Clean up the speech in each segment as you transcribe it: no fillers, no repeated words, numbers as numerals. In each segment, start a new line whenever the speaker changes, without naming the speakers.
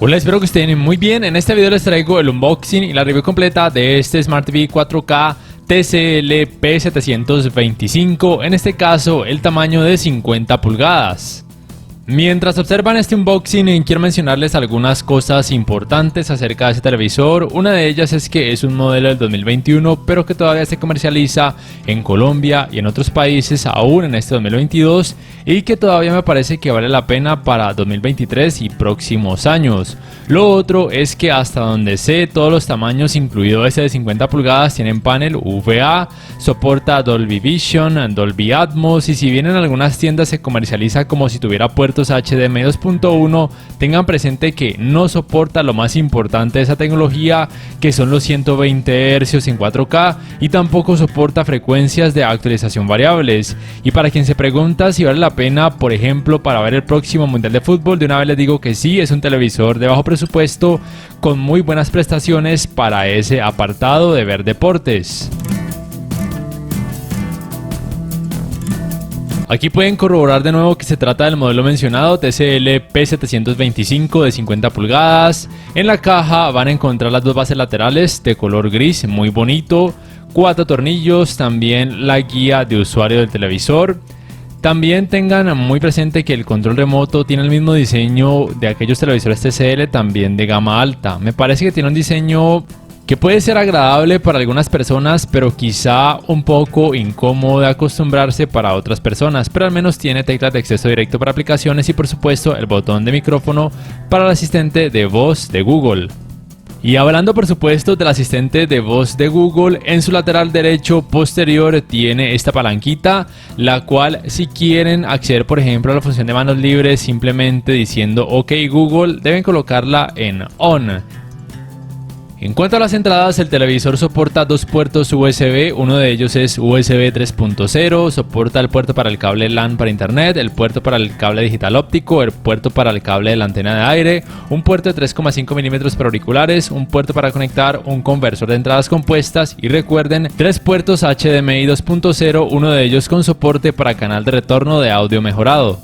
Hola, espero que estén muy bien. En este video les traigo el unboxing y la review completa de este Smart TV 4K TCL P725, en este caso el tamaño de 50 pulgadas. Mientras observan este unboxing, quiero mencionarles algunas cosas importantes acerca de este televisor. Una de ellas es que es un modelo del 2021, pero que todavía se comercializa en Colombia y en otros países aún en este 2022, y que todavía me parece que vale la pena para 2023 y próximos años. Lo otro es que hasta donde sé, todos los tamaños, incluido este de 50 pulgadas, tienen panel VA, soporta Dolby Vision, Dolby Atmos, y si bien en algunas tiendas se comercializa como si tuviera puertos HDMI 2.1, tengan presente que no soporta lo más importante de esa tecnología, que son los 120 Hz en 4K, y tampoco soporta frecuencias de actualización variables. Y para quien se pregunta si vale la pena, por ejemplo, para ver el próximo Mundial de Fútbol, de una vez les digo que sí, es un televisor de bajo presupuesto con muy buenas prestaciones para ese apartado de ver deportes. Aquí pueden corroborar de nuevo que se trata del modelo mencionado, TCL P725 de 50 pulgadas. En la caja van a encontrar las dos bases laterales de color gris, muy bonito, 4 tornillos, también la guía de usuario del televisor. También tengan muy presente que el control remoto tiene el mismo diseño de aquellos televisores TCL, también de gama alta. Me parece que tiene un diseño que puede ser agradable para algunas personas, pero quizá un poco incómodo de acostumbrarse para otras personas, pero al menos tiene teclas de acceso directo para aplicaciones y por supuesto el botón de micrófono para el asistente de voz de Google. Y hablando por supuesto del asistente de voz de Google, en su lateral derecho posterior tiene esta palanquita, la cual si quieren acceder por ejemplo a la función de manos libres simplemente diciendo OK Google, deben colocarla en ON. En cuanto a las entradas, el televisor soporta dos puertos USB, uno de ellos es USB 3.0, soporta el puerto para el cable LAN para internet, el puerto para el cable digital óptico, el puerto para el cable de la antena de aire, un puerto de 3,5 mm para auriculares, un puerto para conectar un conversor de entradas compuestas y recuerden, 3 puertos HDMI 2.0, uno de ellos con soporte para canal de retorno de audio mejorado.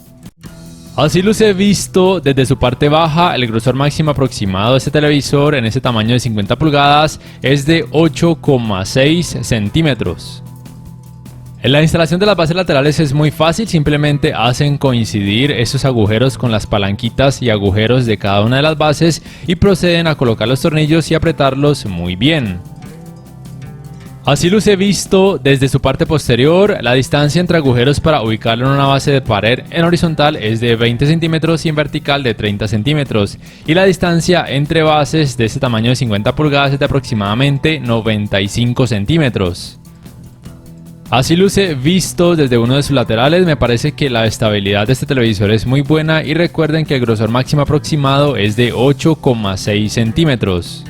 Así luce visto desde su parte baja. El grosor máximo aproximado de este televisor en ese tamaño de 50 pulgadas es de 8,6 centímetros. En la instalación de las bases laterales es muy fácil, simplemente hacen coincidir estos agujeros con las palanquitas y agujeros de cada una de las bases y proceden a colocar los tornillos y apretarlos muy bien. Así luce visto desde su parte posterior. La distancia entre agujeros para ubicarlo en una base de pared en horizontal es de 20 centímetros y en vertical de 30 centímetros. Y la distancia entre bases de este tamaño de 50 pulgadas es de aproximadamente 95 centímetros. Así luce visto desde uno de sus laterales. Me parece que la estabilidad de este televisor es muy buena y recuerden que el grosor máximo aproximado es de 8,6 centímetros.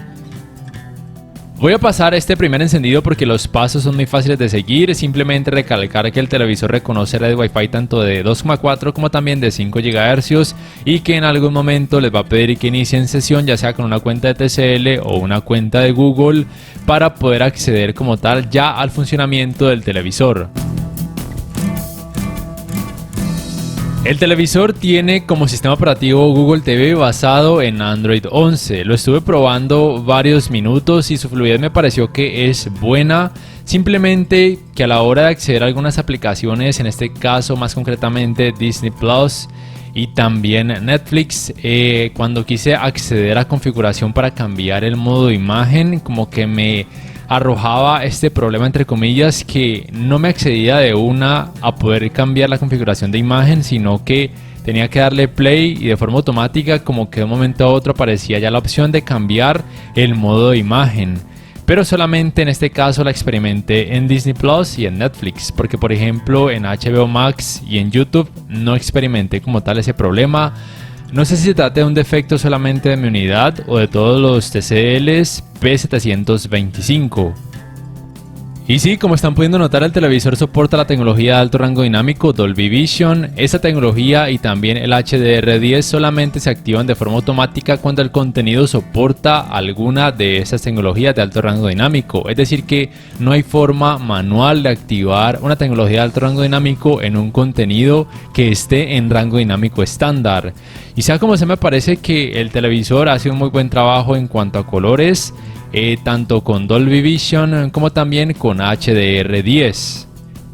Voy a pasar este primer encendido porque los pasos son muy fáciles de seguir. Simplemente recalcar que el televisor reconoce red Wi-Fi tanto de 2,4 como también de 5 GHz y que en algún momento les va a pedir que inicien sesión, ya sea con una cuenta de TCL o una cuenta de Google, para poder acceder como tal ya al funcionamiento del televisor. El televisor tiene como sistema operativo Google TV basado en Android 11. Lo estuve probando varios minutos y su fluidez me pareció que es buena. Simplemente que a la hora de acceder a algunas aplicaciones, en este caso más concretamente Disney Plus y también Netflix, cuando quise acceder a configuración para cambiar el modo de imagen, como que me arrojaba este problema entre comillas, que no me accedía de una a poder cambiar la configuración de imagen, sino que tenía que darle play y de forma automática como que de un momento a otro aparecía ya la opción de cambiar el modo de imagen. Pero solamente en este caso la experimenté en Disney Plus y en Netflix, porque por ejemplo en HBO Max y en YouTube no experimenté como tal ese problema. No sé si se trata de un defecto solamente de mi unidad o de todos los TCLs P725. Y sí, como están pudiendo notar, el televisor soporta la tecnología de alto rango dinámico Dolby Vision. Esta tecnología y también el HDR10 solamente se activan de forma automática cuando el contenido soporta alguna de esas tecnologías de alto rango dinámico. Es decir que no hay forma manual de activar una tecnología de alto rango dinámico en un contenido que esté en rango dinámico estándar. Y sea como sea, me parece que el televisor hace un muy buen trabajo en cuanto a colores, tanto con Dolby Vision como también con HDR10.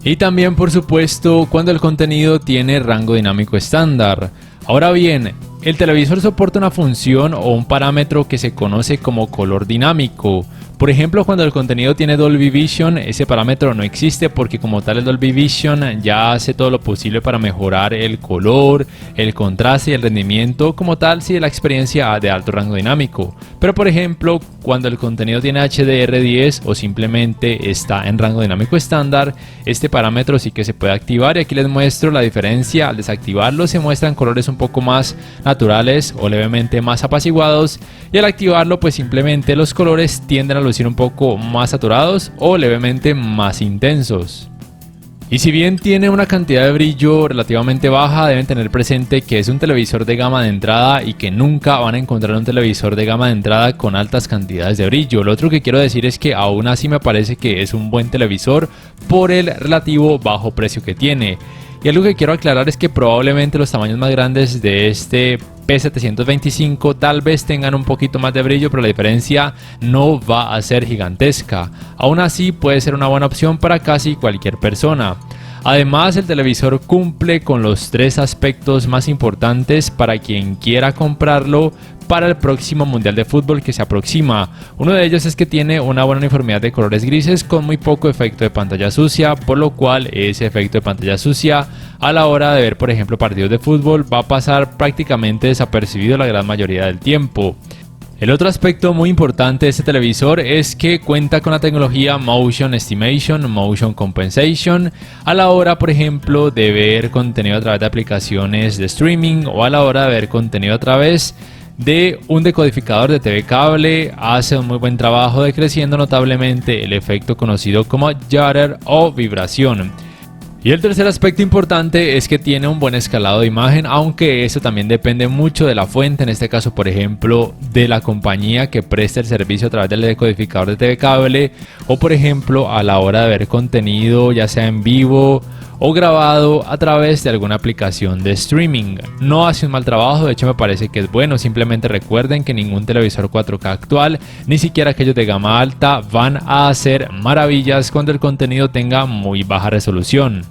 Y también, por supuesto, cuando el contenido tiene rango dinámico estándar. Ahora bien, el televisor soporta una función o un parámetro que se conoce como color dinámico. Por ejemplo, cuando el contenido tiene Dolby Vision, ese parámetro no existe porque como tal el Dolby Vision ya hace todo lo posible para mejorar el color, el contraste y el rendimiento como tal de la experiencia de alto rango dinámico. Pero por ejemplo, cuando el contenido tiene HDR10 o simplemente está en rango dinámico estándar, este parámetro sí que se puede activar y aquí les muestro la diferencia. Al desactivarlo se muestran colores un poco más naturales o levemente más apaciguados, y al activarlo pues simplemente los colores tienden a lucir un poco más saturados o levemente más intensos. Y si bien tiene una cantidad de brillo relativamente baja, deben tener presente que es un televisor de gama de entrada y que nunca van a encontrar un televisor de gama de entrada con altas cantidades de brillo. Lo otro que quiero decir es que aún así me parece que es un buen televisor por el relativo bajo precio que tiene. Y algo que quiero aclarar es que probablemente los tamaños más grandes de este P725 tal vez tengan un poquito más de brillo, pero la diferencia no va a ser gigantesca. Aún así puede ser una buena opción para casi cualquier persona. Además, el televisor cumple con los tres aspectos más importantes para quien quiera comprarlo para el próximo Mundial de Fútbol que se aproxima. Uno de ellos es que tiene una buena uniformidad de colores grises con muy poco efecto de pantalla sucia, por lo cual ese efecto de pantalla sucia a la hora de ver, por ejemplo, partidos de fútbol va a pasar prácticamente desapercibido la gran mayoría del tiempo. El otro aspecto muy importante de este televisor es que cuenta con la tecnología Motion Estimation, Motion Compensation, a la hora, por ejemplo, de ver contenido a través de aplicaciones de streaming o a la hora de ver contenido a través de un decodificador de TV cable. Hace un muy buen trabajo decreciendo notablemente el efecto conocido como judder o vibración. Y el tercer aspecto importante es que tiene un buen escalado de imagen, aunque eso también depende mucho de la fuente, en este caso por ejemplo de la compañía que presta el servicio a través del decodificador de TV cable, o por ejemplo a la hora de ver contenido ya sea en vivo o grabado a través de alguna aplicación de streaming. No hace un mal trabajo, de hecho me parece que es bueno. Simplemente recuerden que ningún televisor 4K actual, ni siquiera aquellos de gama alta, van a hacer maravillas cuando el contenido tenga muy baja resolución.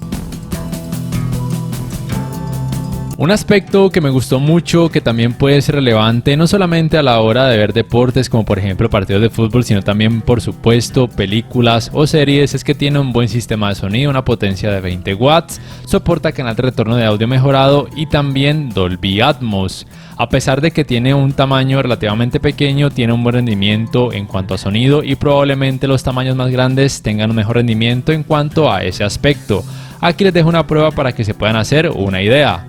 Un aspecto que me gustó mucho, que también puede ser relevante no solamente a la hora de ver deportes como por ejemplo partidos de fútbol, sino también por supuesto películas o series, es que tiene un buen sistema de sonido, una potencia de 20 watts, soporta canal de retorno de audio mejorado y también Dolby Atmos. A pesar de que tiene un tamaño relativamente pequeño, tiene un buen rendimiento en cuanto a sonido y probablemente los tamaños más grandes tengan un mejor rendimiento en cuanto a ese aspecto. Aquí les dejo una prueba para que se puedan hacer una idea.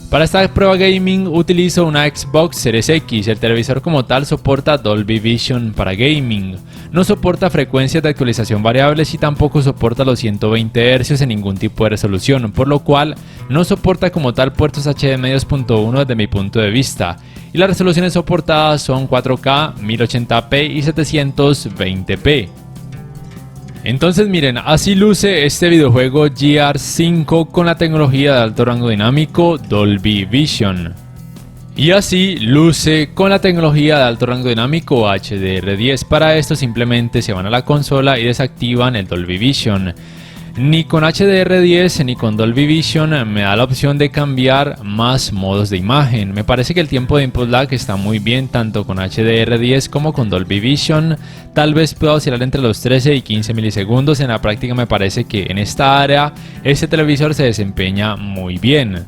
Para esta prueba gaming utilizo una Xbox Series X. El televisor como tal soporta Dolby Vision para gaming. No soporta frecuencias de actualización variables y tampoco soporta los 120 Hz en ningún tipo de resolución, por lo cual no soporta como tal puertos HDMI 2.1 desde mi punto de vista. Y las resoluciones soportadas son 4K, 1080p y 720p. Entonces miren, así luce este videojuego GR5 con la tecnología de alto rango dinámico Dolby Vision. Y así luce con la tecnología de alto rango dinámico HDR10. Para esto simplemente se van a la consola y desactivan el Dolby Vision. Ni con HDR10 ni con Dolby Vision me da la opción de cambiar más modos de imagen. Me parece que el tiempo de input lag está muy bien tanto con HDR10 como con Dolby Vision. Tal vez pueda oscilar entre los 13 y 15 milisegundos. En la práctica me parece que en esta área este televisor se desempeña muy bien.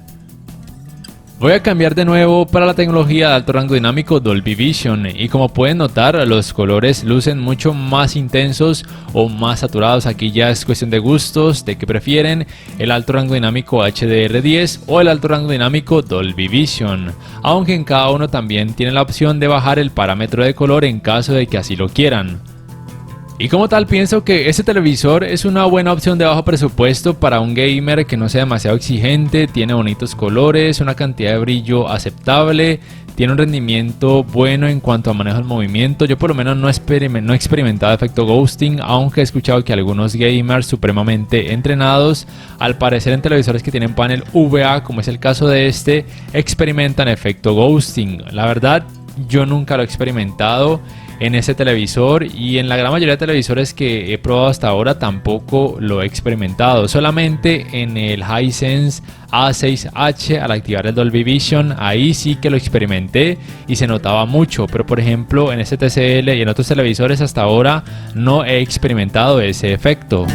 Voy a cambiar de nuevo para la tecnología de alto rango dinámico Dolby Vision y como pueden notar los colores lucen mucho más intensos o más saturados. Aquí ya es cuestión de gustos, de qué prefieren, el alto rango dinámico HDR10 o el alto rango dinámico Dolby Vision, aunque en cada uno también tiene la opción de bajar el parámetro de color en caso de que así lo quieran. Y como tal pienso que este televisor es una buena opción de bajo presupuesto para un gamer que no sea demasiado exigente, tiene bonitos colores, una cantidad de brillo aceptable, tiene un rendimiento bueno en cuanto a manejo del movimiento. Yo por lo menos no he experimentado efecto ghosting, aunque he escuchado que algunos gamers supremamente entrenados, al parecer en televisores que tienen panel VA, como es el caso de este, experimentan efecto ghosting. La verdad, yo nunca lo he experimentado en ese televisor y en la gran mayoría de televisores que he probado hasta ahora tampoco lo he experimentado. Solamente en el Hisense A6H al activar el Dolby Vision, ahí sí que lo experimenté y se notaba mucho, pero por ejemplo en este TCL y en otros televisores hasta ahora no he experimentado ese efecto.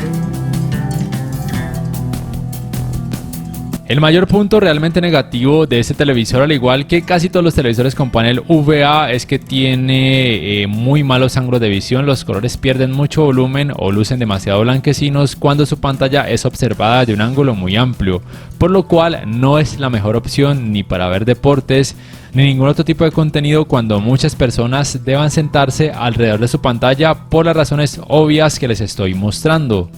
El mayor punto realmente negativo de este televisor, al igual que casi todos los televisores con panel VA, es que tiene muy malos ángulos de visión. Los colores pierden mucho volumen o lucen demasiado blanquecinos cuando su pantalla es observada de un ángulo muy amplio, por lo cual no es la mejor opción ni para ver deportes ni ningún otro tipo de contenido cuando muchas personas deban sentarse alrededor de su pantalla por las razones obvias que les estoy mostrando.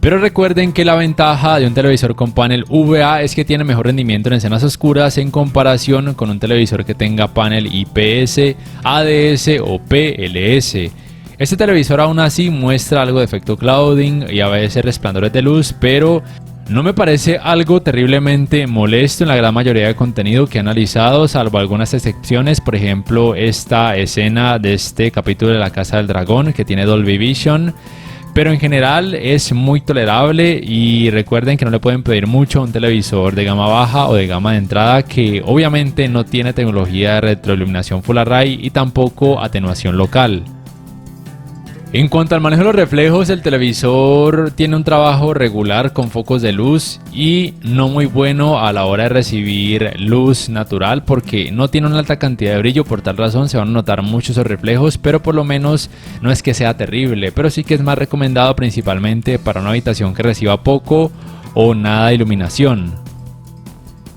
Pero recuerden que la ventaja de un televisor con panel VA es que tiene mejor rendimiento en escenas oscuras en comparación con un televisor que tenga panel IPS, ADS o PLS. Este televisor aún así muestra algo de efecto clouding y a veces resplandores de luz, pero no me parece algo terriblemente molesto en la gran mayoría de contenido que he analizado, salvo algunas excepciones. Por ejemplo, esta escena de este capítulo de La Casa del Dragón que tiene Dolby Vision. Pero en general es muy tolerable y recuerden que no le pueden pedir mucho a un televisor de gama baja o de gama de entrada que obviamente no tiene tecnología de retroiluminación Full Array y tampoco atenuación local. En cuanto al manejo de los reflejos, el televisor tiene un trabajo regular con focos de luz y no muy bueno a la hora de recibir luz natural porque no tiene una alta cantidad de brillo. Por tal razón se van a notar muchos esos reflejos, pero por lo menos no es que sea terrible, pero sí que es más recomendado principalmente para una habitación que reciba poco o nada de iluminación.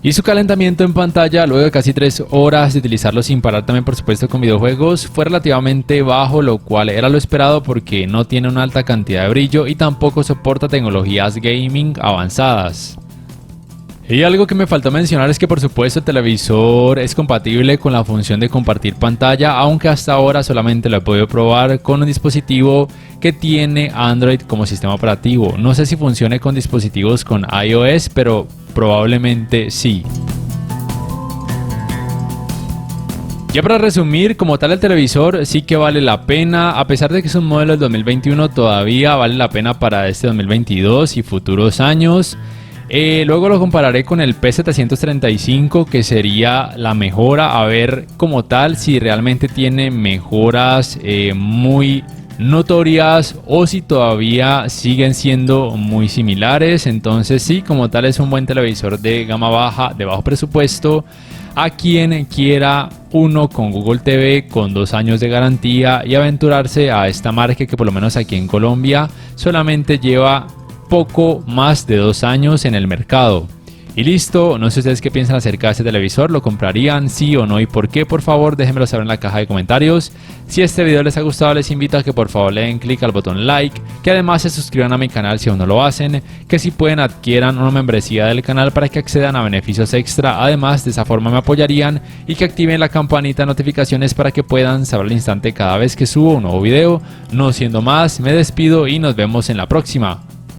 Y su calentamiento en pantalla luego de casi 3 horas de utilizarlo sin parar, también por supuesto con videojuegos, fue relativamente bajo, lo cual era lo esperado porque no tiene una alta cantidad de brillo y tampoco soporta tecnologías gaming avanzadas. Y algo que me faltó mencionar es que por supuesto el televisor es compatible con la función de compartir pantalla, aunque hasta ahora solamente lo he podido probar con un dispositivo que tiene Android como sistema operativo. No sé si funcione con dispositivos con iOS, pero probablemente sí. Ya para resumir, como tal el televisor sí que vale la pena, a pesar de que es un modelo del 2021 todavía vale la pena para este 2022 y futuros años. Luego lo compararé con el P735, que sería la mejora, a ver como tal si realmente tiene mejoras muy notorias o si todavía siguen siendo muy similares. Entonces sí, como tal es un buen televisor de gama baja, de bajo presupuesto, a quien quiera uno con Google TV con 2 años de garantía y aventurarse a esta marca que por lo menos aquí en Colombia solamente lleva poco más de 2 años en el mercado. Y listo, no sé ustedes qué piensan acerca de este televisor, ¿lo comprarían? ¿Sí o no? ¿Y por qué? Por favor, déjenmelo saber en la caja de comentarios. Si este video les ha gustado, les invito a que por favor le den clic al botón like, que además se suscriban a mi canal si aún no lo hacen, que si pueden adquieran una membresía del canal para que accedan a beneficios extra, además de esa forma me apoyarían, y que activen la campanita de notificaciones para que puedan saber al instante cada vez que subo un nuevo video. No siendo más, me despido y nos vemos en la próxima.